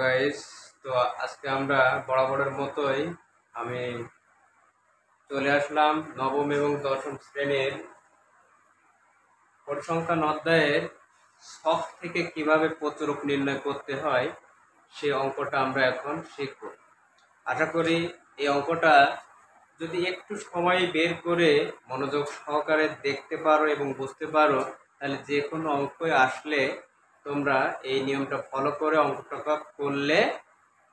Guys, তো আজকে আমরা বরাবরের মতোই আমি চলে আসলাম নবম এবং দশম শ্রেণীর পরিসংখ্যান অধ্যায়ের ছক থেকে কিভাবে প্রচুরক নির্ণয় করতে হয় সেই অঙ্কটা আমরা এখন শিখব। আশা করি এই অঙ্কটা যদি একটু সময় বের করে মনোযোগ সহকারে দেখতে পারো এবং বুঝতে পারো, তাহলে যে কোনো অঙ্কই আসলে তোমরা এই নিয়মটা ফলো করে অঙ্কটা করলে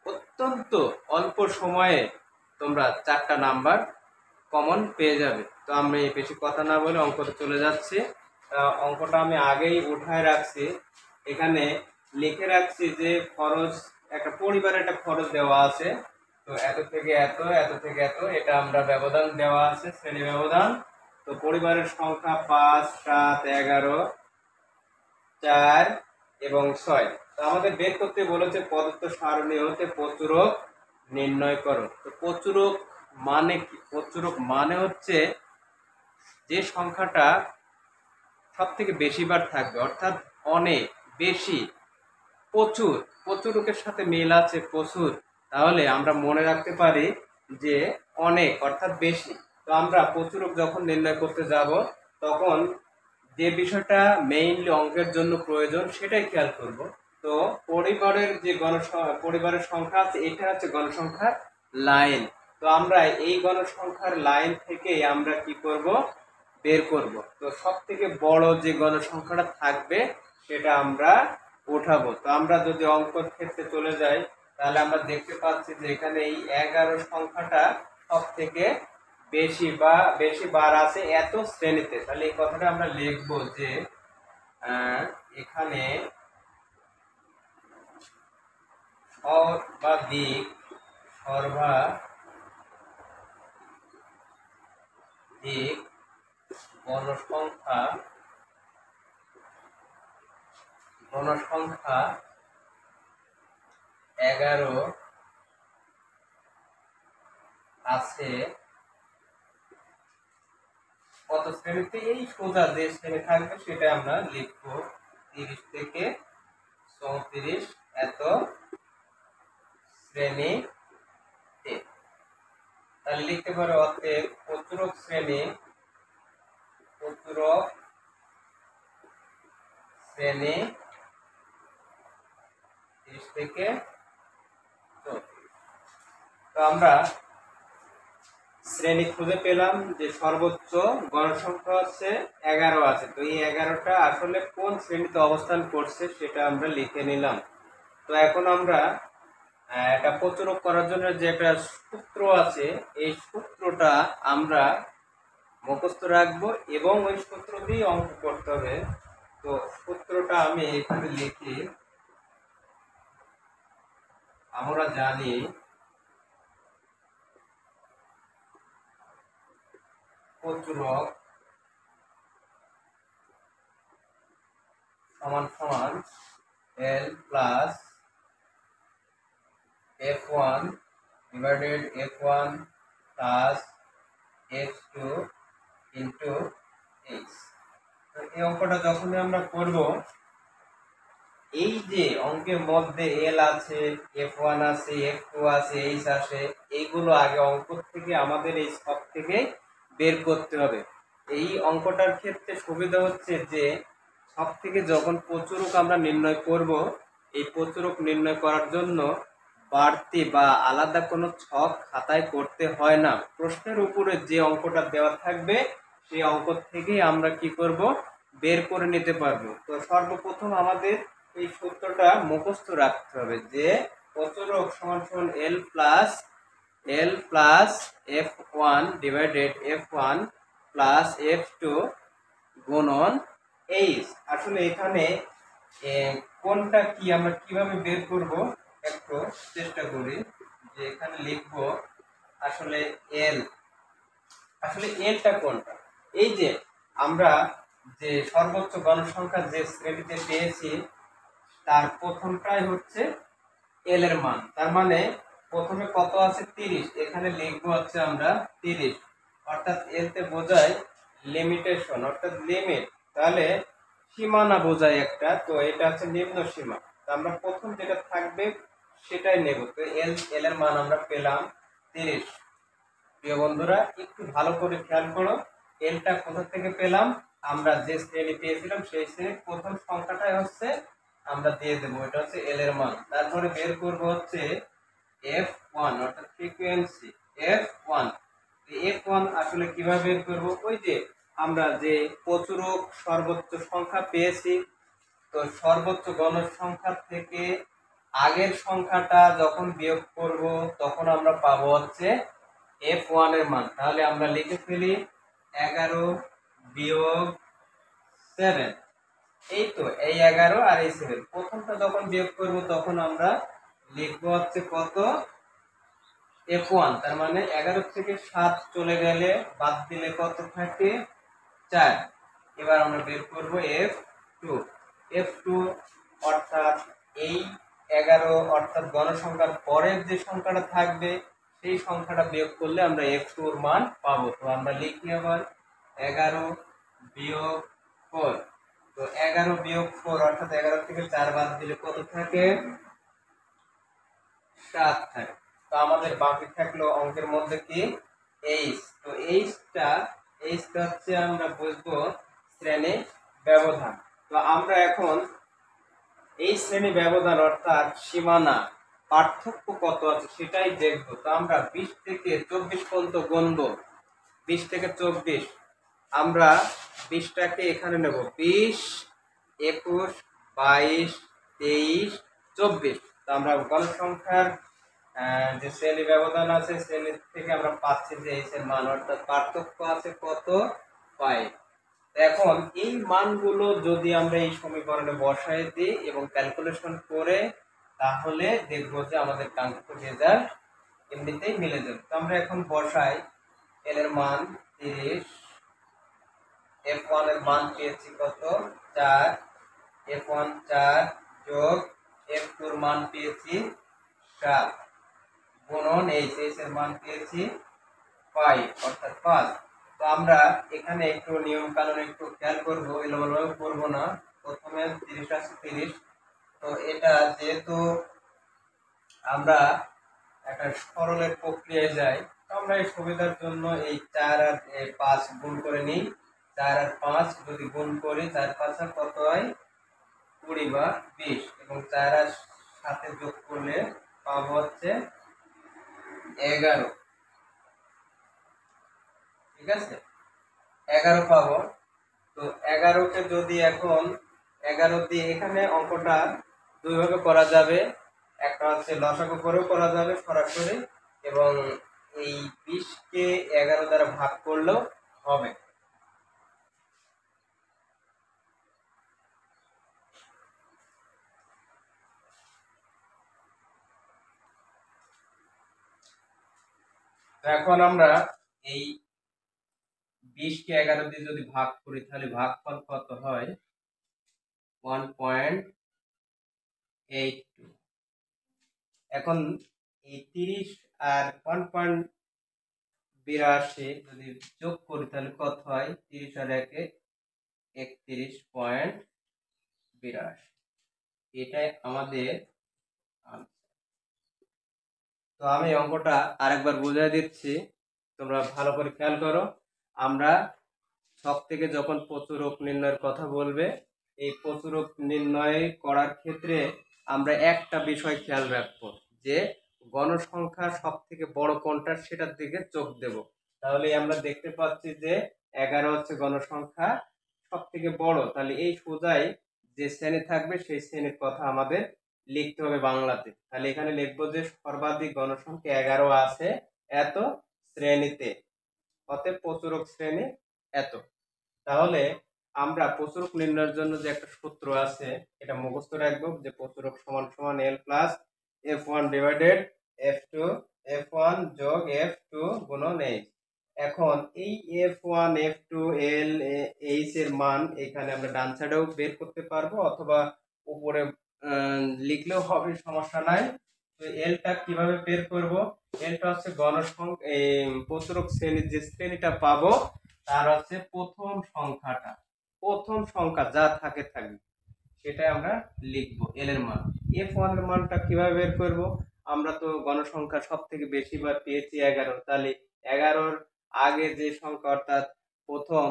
অত্যন্ত অল্প সময়ে তোমরা 4টা নাম্বার কমন পেয়ে যাবে। তো আমি বেশি কথা না বলে অঙ্কতে চলে যাচ্ছি। অঙ্কটা আমি আগেই উঠায় রাখছি, এখানে লিখে রাখছি যে খরচ, একটা পরিবারের একটা খরচ দেওয়া আছে। তো এত থেকে এত, এত থেকে এত, এটা আমরা ব্যবধান দেওয়া আছে, শ্রেণী ব্যবধান। তো পরিবারের সংখ্যা 5, 7, 11, 4 এবং 6। তো আমাদের বের করতে বলেছে প্রদত্ত সারণী হতে প্রচুরক নির্ণয় করো। তো প্রচুরক মানে কি? প্রচুরক মানে হচ্ছে যে সংখ্যাটা সব থেকে বেশিবার থাকবে, অর্থাৎ অনেক বেশি, প্রচুর। প্রচুরকের সাথে মিল আছে প্রচুর, তাহলে আমরা মনে রাখতে পারি যে অনেক অর্থাৎ বেশি। তো আমরা প্রচুরক যখন নির্ণয় করতে যাব তখন যে বিষয়টা মেইনলি অঙ্কের জন্য প্রয়োজন সেটাই খেয়াল করব। তো পরিবারের যে পরিবারের সংখ্যা আছে, এটা হচ্ছে গণসংখ্যার লাইন। তো আমরা এই গণসংখ্যার লাইন থেকে আমরা কি করব, বের করব। তো সব থেকে বড় যে গণসংখ্যাটা থাকবে সেটা আমরা উঠাবো। তো আমরা যদি অঙ্কর ক্ষেত্রে চলে যাই, তাহলে আমরা দেখতে পাচ্ছি যে এখানে এই 11 সংখ্যাটা সব থেকে বেশি বার আছে এত শ্রেণীতে। তাহলে এই কথাটা আমরা লিখবো যে এখানে সর্বাধিক গণসংখ্যা 11 আছে কত শ্রেণীতে? এই সোজা যে শ্রেণী থাকবে সেটা আমরা লিখবো 30 থেকে 34 এত শ্রেণীতে। তাহলে লিখতে পারো অতএব প্রচুরক শ্রেণী 30 থেকে 34। তো আমরা শ্রেণী খুঁজে পেলাম যে সর্বোচ্চ গণসংখ্যা হচ্ছে 11 আছে। তো এই 11টা আসলে কোন শ্রেণীতে অবস্থান করছে সেটা আমরা লিখে নিলাম। তো এখন আমরা এটা প্রচুরক করার জন্য যে একটা সূত্র আছে, এই সূত্রটা আমরা মুখস্থ রাখবো এবং ওই সূত্র দিয়ে অঙ্ক করতে হবে। তো সূত্রটা আমি এখানে লিখি। আমরা জানি প্রচুরক সমান সমান L plus F1 divided F1 plus F2 into H। তো এই অঙ্কটা যখনই আমরা করব, এই যে অঙ্কের মধ্যে L আছে, F1 আছে, F2 আছে, H আছে, এইগুলো আগে অঙ্ক থেকে আমাদের এই সব থেকে বের করতে হবে। এই অঙ্কটার ক্ষেত্রে সুবিধা হচ্ছে যে সব থেকে যখন প্রচুরক আমরা নির্ণয় করব, এই প্রচুরক নির্ণয় করার জন্য বাড়তি বা আলাদা কোনো ছক খাতায় করতে হয় না। প্রশ্নের উপরে যে অঙ্কটা দেওয়া থাকবে সেই অঙ্ক থেকেই আমরা কি করব, বের করে নিতে পারবো। তো সর্বপ্রথম আমাদের এই সূত্রটা মুখস্থ রাখতে হবে যে প্রচুরক সমান সমান L plus F1 divided F1 plus F2 গুণন H। আসলে এখানে কোনটা কি আমরা কিভাবে বের করব একটু চেষ্টা করি। যে এখানে লিখব আসলে এলটা কোনটা। এই যে আমরা যে সর্বোচ্চ গণসংখ্যা যে শ্রেণীতে পেয়েছি তার প্রথমটাই হচ্ছে এল এর মান। তার মানে প্রথমে কত আছে? 30। এখানে লিখবো হচ্ছে আমরা 30, অর্থাৎ এল তে বোঝায় লিমিটেশন অর্থাৎ লিমিট, তাহলে সীমানা বোঝায় একটা। তো এটা হচ্ছে নিম্ন সীমা। তো আমরা প্রথম যেটা থাকবে সেটাই নেব। তো এল এর মান আমরা পেলাম 30। প্রিয় বন্ধুরা একটু ভালো করে খেয়াল করো, এলটা কোথা থেকে পেলাম, আমরা যে শ্রেণী পেয়েছিলাম সেই শ্রেণীর প্রথম সংখ্যাটাই হচ্ছে আমরা দিয়ে দেবো, এটা হচ্ছে এল এর মান। তারপরে বের করব হচ্ছে f1 অর্থাৎ ফ্রিকোয়েন্সি f1। f1 আসলে কিভাবে বের করব, ওই যে আমরা যে প্রচুরক সর্বোচ্চ সংখ্যা পেয়েছি, তো সর্বোচ্চ গণসংখ্যা থেকে আগের সংখ্যাটা যখন বিয়োগ করব তখন আমরা পাবো হচ্ছে f1 এর মান। তাহলে আমরা লিখে ফেলি 11 বিয়োগ 7। এই তো এই 11 আর এই 7, প্রথমটা যখন বিয়োগ করব তখন আমরা লিখবো হচ্ছে কত, f1। তার মানে 11 থেকে 7 চলে গেলে বাদ দিলে কত থাকে, 4। এবার আমরা বের করব f2। f2 অর্থাৎ এই 11 অর্থাৎ গণসংখ্যার পরের যে সংখ্যাটা থাকবে সেই সংখ্যাটা বিয়োগ করলে আমরা f2 এর মান পাবো। তো আমরা লিখি আবার 11 বিয়োগ 4। তো 11 বিয়োগ 4 অর্থাৎ 11 থেকে 4 বাদ দিলে কত থাকে, 7 থাকে। তো আমাদের বাকি থাকলো অঙ্কের মধ্যে কি, এইচ। তো এইচটা হচ্ছে আমরা বুঝবো শ্রেণী ব্যবধান। তো আমরা এখন এই শ্রেণী ব্যবধান অর্থাৎ সীমানা পার্থক্য কত আছে সেটাই দেখবো। তো আমরা 20 থেকে 24 পর্যন্ত গুনবো। 20 থেকে 24 আমরা 20টাকে এখানে নেব, 20, 21, 22, 23, 24। তো আমরা গণসংখ্যার যে শ্রেণী ব্যবধান আছে শ্রেণী থেকে আমরা পাচ্ছি যে এইচ এর মান অর্থাৎ পার্থক্য আছে কত, 5। এখন এই মানগুলো যদি আমরা এই সমীকরণে বসাই দিই এবং ক্যালকুলেশন করে তাহলে দেখবো যে আমাদের কাঙ্ক্ষিত রেজাল্ট এমনিতেই মিলে যাবে। তো আমরা এখন বসাই, এল এর মান 30, f1 এর মান পেয়েছি কত, 4, f1 4 যোগ f2 এর মান পেয়েছি 7 গুণন এইচ এর মান পেয়েছি 5 অর্থাৎ 5। তো আমরা এখানে একটু নিয়ম কানুন একটু খেয়াল করবো, এলোমেলোভাবে করবো না। প্রথমে 30 আছে 30। তো এটা যেহেতু আমরা একটা সরলের প্রক্রিয়ায় যাই, তো আমরা এই সুবিধার জন্য এই 4 আর 5 গুণ করে নিই। 4 আর 5 যদি গুণ করি 4 5 কত হয়, 20 বা 20, এবং 4 আর 7 যোগ করলে পাবো হচ্ছে 11। ঠিক আছে, 11 পাবো। তো 11কে যদি এখন 11 দিয়ে এখানে অঙ্কটা দুই ভাবে করা যাবে, একটা হচ্ছে লসাগু করেও করা যাবে সরাসরি, এবং এই 20কে 11 দ্বারা ভাগ করলেও হবে। এখন আমরা এই 20কে 11 দিয়ে যদি ভাগ করি তাহলে ভাগফল কত হয়, 1.82। এখন এই 30 আর 1.82 যদি যোগ করি তাহলে কত হয়, 30 আর 1 31.82। এটাই আমাদের answer। তো আমি অঙ্কটা আরেকবার বুঝিয়ে দিচ্ছি, তোমরা ভালো করে খেয়াল করো। আমরা ছক থেকে যখন প্রচুরক নির্ণয়ের কথা বলবে, এই প্রচুরক নির্ণয় করার ক্ষেত্রে আমরা একটা বিষয় খেয়াল রাখবো যে গণসংখ্যা সব থেকে বড় কোনটা সেটার দিকে চোখ দেব। তাহলে আমরা দেখতে পাচ্ছি যে 11 হচ্ছে গণসংখ্যা সব থেকে বড়, তাহলে এই সোজাই যে শ্রেণী থাকবে সেই শ্রেণীর কথা আমাদের লিখতে হবে বাংলাতে। তাহলে এখানে লিখবো যে সর্বাধিক গণসংখ্যা 11 আছে এত শ্রেণীতে, অতএব প্রচুরক শ্রেণী এত। তাহলে আমরা প্রচুরক নির্ণয়ের জন্য যে একটা সূত্র আছে এটা মুখস্থ রাখবো, যে প্রচুরক সমান সমান এল plus f1 divided f2, f1 যোগ f2 গুণন এইচ। এখন এই f1 f2 l এইচ এর মান এখানে আমরা ডান সাইডেও বের করতে পারবো অথবা উপরে লিখলেও হবে, সমস্যা নাই। তো এলটা কিভাবে বের করব, এলটা হচ্ছে গণসংখ্যা প্রচুরক শ্রেণীর যে শ্রেণীটা পাবো তার হচ্ছে প্রথম সংখ্যা যা থাকে থাকবে। সেটাই আমরা লিখবো এল এর মান। F1 এর মানটা কিভাবে বের করব? আমরা তো গণসংখ্যা সব থেকে বেশি বার পেয়েছি 11, তাহলে 11-র আগে যে সংখ্যা অর্থাৎ প্রথম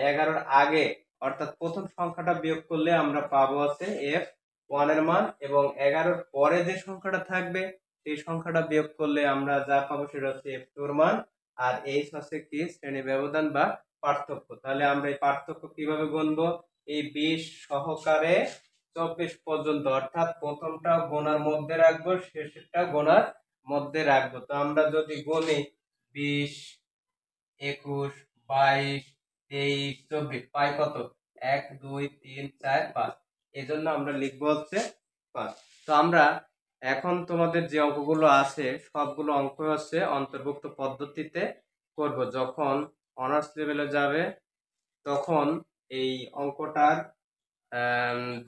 11-র আগে অর্থাৎ প্রথম সংখ্যাটা বিয়োগ করলে আমরা পাবো হচ্ছে F1 এর মান, এবং 11-র পরে যে সংখ্যাটা থাকবে সেই সংখ্যাটা বিয়োগ করলে আমরা যা পাবো সেটা হচ্ছে F2 এর মান। আর এইচ হচ্ছে কি শ্রেণী ব্যবধান বা পার্থক্য। তাহলে আমরা এই পার্থক্য কিভাবে গুনবো? এই 20 সহকারে 24 পর্যন্ত, অর্থাৎ প্রথমটা গোনার মধ্যে রাখবো, শেষেরটা গোনার মধ্যে রাখবো। তো আমরা যদি গুনি 20, 21, 22, 23, 24 পাই কত? 1, 2, 3, 4, 5। এই জন্য আমরা লিখবো হচ্ছে 5। তো আমরা এখন তোমাদের যে অঙ্কগুলো আছে সবগুলো অঙ্ক হচ্ছে অন্তর্ভুক্ত পদ্ধতিতে করব। যখন অনার্স লেভেলে যাবে তখন এই অঙ্কটার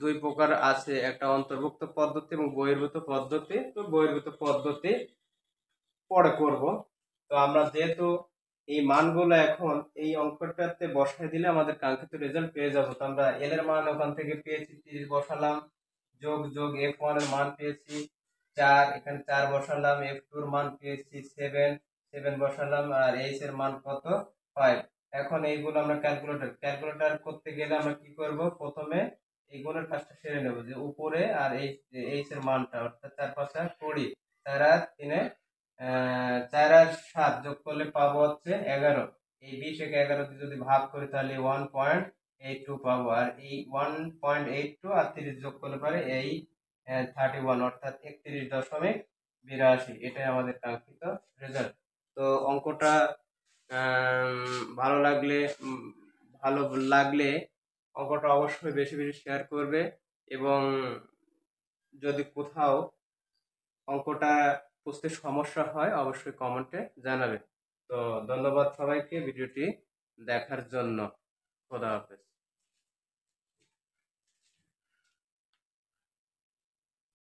দুই প্রকার আছে, একটা অন্তর্ভুক্ত পদ্ধতি এবং বহির্ভূত পদ্ধতি। তো বহির্ভূত পদ্ধতি পরে করব। তো আমরা যেহেতু এই মানগুলো এখন এই অঙ্কটাতে বসাই দিলে আমাদের কাঙ্ক্ষিত রেজাল্ট পেয়ে যাব। তো আমরা এল এর মান ওখান থেকে পেয়েছি 30 বসালাম, যোগ যোগ F1 এর মান পেয়েছি 4, এখানে 4 বসালাম, F2 এর মান পেয়েছি 7 বসালাম, আর এইচ এর মান কত? 5। এখন এইগুলো আমরা ক্যালকুলেটর করতে গেলে আমরা কি করব? প্রথমে এই গুণের কাজটা সেরে নেব, যে উপরে আর এইচ এর মানটা অর্থাৎ 4 5 20, 4 আর 3 4 আর 7 যোগ করলে পাবো হচ্ছে 11। এই 20 কে 11 দিয়ে যদি ভাগ করি তাহলে 1.82 পাবো, আর এই 1.82 আর 30 যোগ করলে পারে এই 31, অর্থাৎ 31.82। এটাই আমাদের কাঙ্ক্ষিত রেজাল্ট। তো অঙ্কটা ভালো লাগলে ভালো লাগলে অঙ্কটা অবশ্যই বেশি বেশি শেয়ার করবে, এবং যদি কোথাও অঙ্কটা বুঝতে সমস্যা হয় অবশ্যই কমেন্টে জানাবে। তো ধন্যবাদ সবাইকে ভিডিওটি দেখার জন্য। খোদা হাফেজ।